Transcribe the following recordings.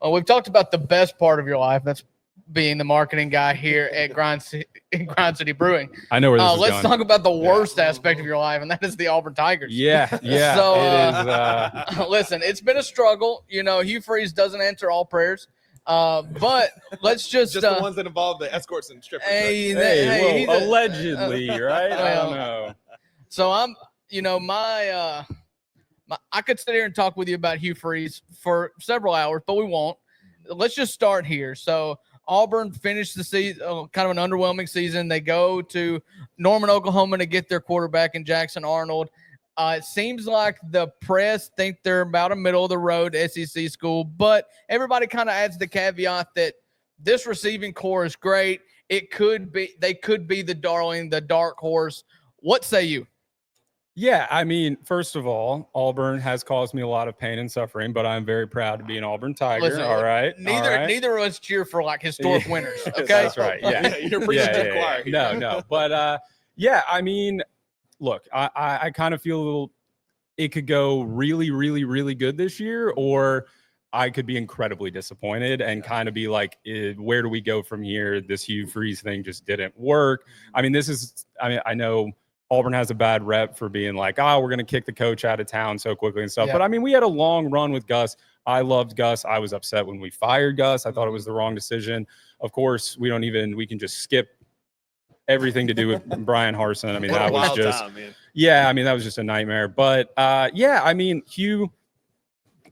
we've talked about the best part of your life. That's being the marketing guy here at Grind City Brewing. I know where this is let's going. talk about the worst aspect of your life, and that is the Auburn Tigers. Yeah. So, it is. Listen, it's been a struggle. Hugh Freeze doesn't answer all prayers. But let's just the ones that involve the escorts and strippers. Hey, allegedly, right? I don't know. So I'm, I could sit here and talk with you about Hugh Freeze for several hours, but we won't. Let's just start here. So Auburn finished the season, kind of an underwhelming season. They go to Norman, Oklahoma to get their quarterback in Jackson Arnold. It seems like the press think they're about a middle of the road SEC school, but everybody kind of adds the caveat that this receiving core is great. They could be the darling, the dark horse. What say you? Yeah, I mean, first of all, Auburn has caused me a lot of pain and suffering, but I'm very proud to be an Auburn Tiger. Listen, all right. Neither of us cheer for like historic winners. Okay, that's right. Yeah, you're preaching to the choir. No, but yeah, I mean, look, I kind of feel a little. It could go really, really, really good this year, or I could be incredibly disappointed and kind of be like, where do we go from here? This Hugh Freeze thing just didn't work. I mean, I know Auburn has a bad rep for being like, we're going to kick the coach out of town so quickly and stuff. Yeah. But I mean, we had a long run with Gus. I loved Gus. I was upset when we fired Gus. I thought it was the wrong decision. Of course, we can just skip everything to do with Brian Harsin. I mean, that was just, I mean, that was just a nightmare. But I mean, Hugh,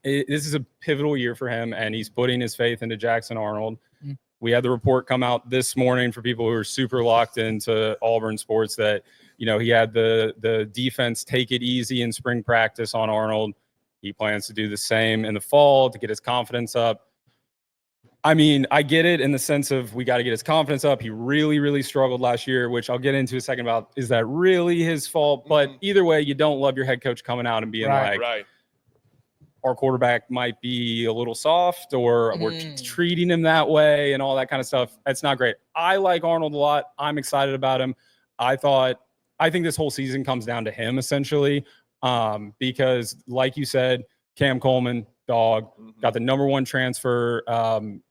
this is a pivotal year for him, and he's putting his faith into Jackson Arnold. Mm-hmm. We had the report come out this morning for people who are super locked into Auburn sports that, he had the defense take it easy in spring practice on Arnold. He plans to do the same in the fall to get his confidence up. I mean, I get it in the sense of we got to get his confidence up. He really, really struggled last year, which I'll get into a second about, is that really his fault? But either way, you don't love your head coach coming out and being our quarterback might be a little soft, or we're treating him that way and all that kind of stuff. That's not great. I like Arnold a lot. I'm excited about him. I think this whole season comes down to him essentially, because like you said, Cam Coleman, dog, got the #1 transfer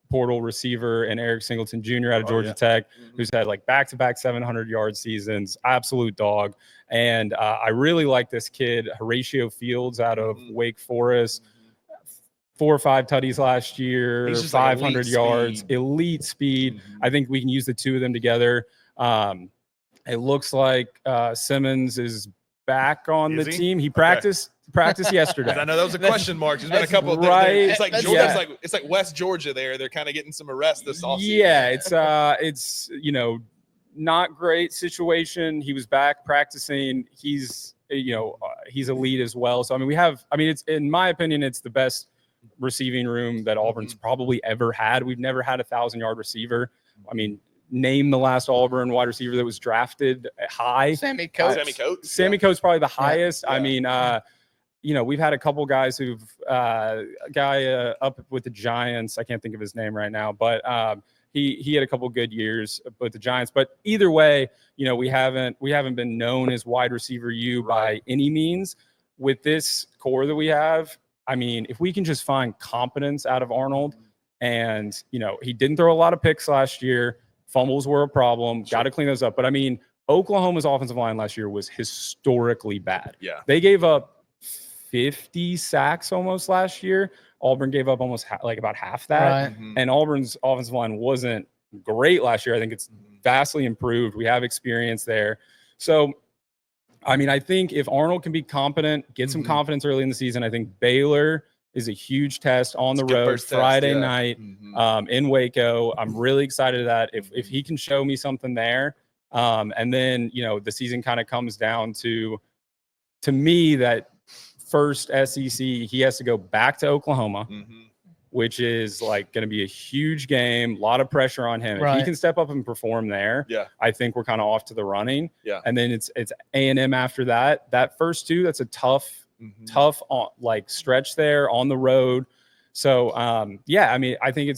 portal receiver, and Eric Singleton Jr. out of Georgia Tech, who's had like back-to-back 700-yard seasons, absolute dog. And I really like this kid, Horatio Fields out of Wake Forest, 4 or 5 tutties last year, 500 yards, elite speed. I think we can use the two of them together. It looks like Simmons is back on the team. He practiced yesterday. I know that was a question mark. There's been a couple of It's like Georgia, it's like West Georgia there. They're kind of getting some arrests this offseason. Yeah, it's not great situation. He was back practicing. He's elite as well. So it's, in my opinion, it's the best receiving room that Auburn's probably ever had. We've never had a 1,000-yard receiver. I mean, name the last Auburn wide receiver that was drafted high. Sammy Coates. Sammy Coates probably the highest. Yeah. I mean, we've had a couple guys who've guy up with the Giants. I can't think of his name right now, but he had a couple good years with the Giants. But either way, we haven't been known as wide receiver U by any means. With this core that we have, I mean, if we can just find competence out of Arnold, and he didn't throw a lot of picks last year. Fumbles were a problem. Got to clean those up. But I mean, Oklahoma's offensive line last year was historically bad. Yeah. They gave up 50 sacks almost last year. Auburn gave up almost about half that. Right. And Auburn's offensive line wasn't great last year. I think it's vastly improved. We have experience there. So, I mean, I think if Arnold can be competent, get some confidence early in the season, I think Baylor is a huge test on the road Friday night in Waco. I'm really excited to that. If he can show me something there, and then the season kind of comes down to me that first SEC, he has to go back to Oklahoma, which is like going to be a huge game, a lot of pressure on him. Right. If he can step up and perform there, I think we're kind of off to the running. Yeah. And then it's A&M after that. That first two, that's a tough stretch there on the road. So I mean, I think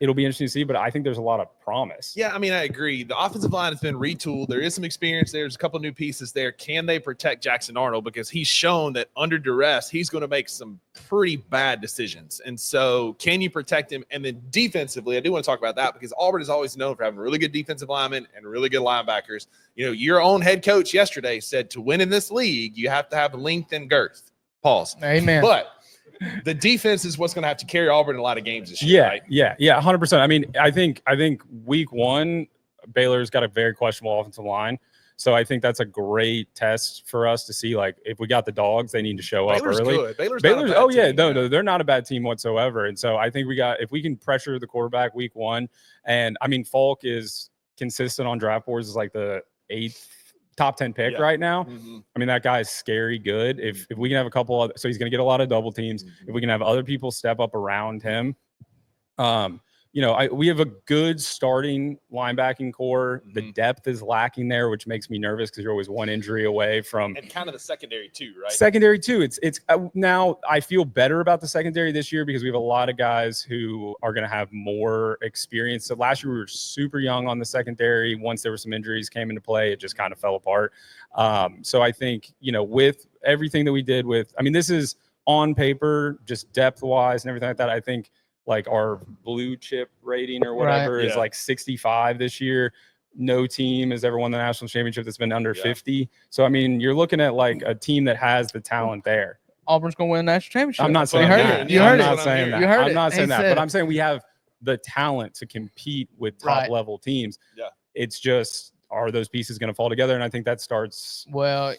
it'll be interesting to see, but I think there's a lot of promise. Yeah, I mean, I agree. The offensive line has been retooled. There is some experience. There's a couple new pieces there. Can they protect Jackson Arnold? Because he's shown that under duress, he's going to make some pretty bad decisions. And so can you protect him? And then defensively, I do want to talk about that because Auburn is always known for having really good defensive linemen and really good linebackers. You know, your own head coach yesterday said to win in this league, you have to have length and girth. Pause. Amen. But the defense is what's going to have to carry Auburn in a lot of games this year. Yeah, 100%. I mean, I think week 1, Baylor's got a very questionable offensive line. So I think that's a great test for us to see, like, if we got the dogs, they need to show up early. Good. Baylor's not a bad team, no, they're not a bad team whatsoever. And so I think if we can pressure the quarterback week 1, and I mean, Falk is consistent on draft boards as like the 8th top 10 pick right now. I mean, that guy is scary good. If we can have a couple so he's going to get a lot of double teams. If we can have other people step up around him, we have a good starting linebacking core. The depth is lacking there, which makes me nervous because you're always one injury away from. And kind of the secondary too, right? Secondary too. It's now I feel better about the secondary this year because we have a lot of guys who are going to have more experience. So last year we were super young on the secondary. Once there were some injuries came into play, it just kind of fell apart. So I think, with everything that we did this is on paper, just depth wise and everything like that. I think like our blue chip rating or whatever is like 65 this year. No team has ever won the national championship that's been under 50. So, I mean, you're looking at like a team that has the talent there. Auburn's going to win the national championship. I'm not saying that. You heard it. I'm not saying that. You heard I'm not it. saying that. But I'm saying we have the talent to compete with top level teams. Yeah. It's just, are those pieces going to fall together? And I think that starts. Well,